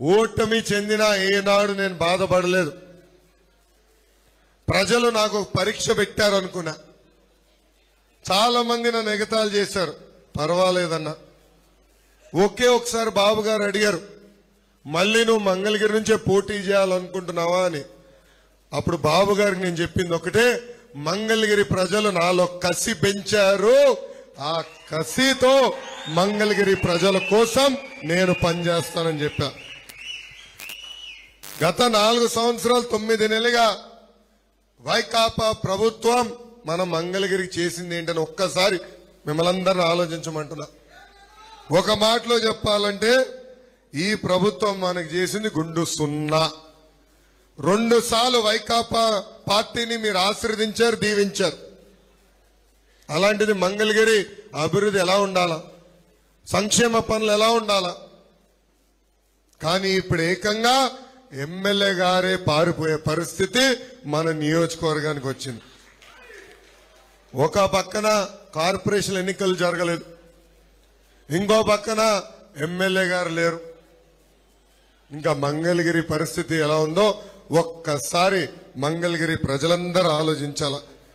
ఓటమి చెందినా ఏనాడు నేను బాధపడలేదు. ప్రజలు నాకు పరీక్ష పెట్టారు అనుకున్నా. చాలా మంది నన్ను ఎగతాళి చేశారు, పర్వాలేదన్నా. ఒకే ఒకసారి బాబు గారు అడిగారు, మళ్ళీ నువ్వు మంగళగిరి నుంచే పోటీ చేయాలనుకుంటున్నావా అని. అప్పుడు బాబు గారికి నేను చెప్పింది ఒకటే, మంగళగిరి ప్రజలు నాలో కసి పెంచారు, ఆ కసితో మంగళగిరి ప్రజల కోసం నేను పనిచేస్తానని చెప్పా. గత 4 సంవత్సరాలు 9 నెలలుగా వైకాపా ప్రభుత్వం మన మంగళగిరికి చేసింది ఏంటని ఒక్కసారి మిమ్మల్ని అందరిని ఆలోచించమంటున్నా. ఒక మాటలో చెప్పాలంటే ఈ ప్రభుత్వం మనకు చేసింది గుండు సున్నా. 2 సార్లు వైకాపా పార్టీని మీరు ఆశీర్వదించారు, దీవించారు. అలాంటిది మంగళగిరి అభివృద్ధి ఎలా ఉండాలా, సంక్షేమ పనులు ఎలా ఉండాలా, కానీ ఇప్పుడు ఏకంగా ఎమ్మెల్యే గారే పారిపోయే పరిస్థితి మన నియోజకవర్గానికి వచ్చింది. ఒక పక్కన కార్పొరేషన్ ఎన్నికలు జరగలేదు, ఇంకో పక్కన ఎమ్మెల్యే గారు లేరు. ఇంకా మంగళగిరి పరిస్థితి ఎలా ఉందో ఒక్కసారి మంగళగిరి ప్రజలందరూ ఆలోచించాల.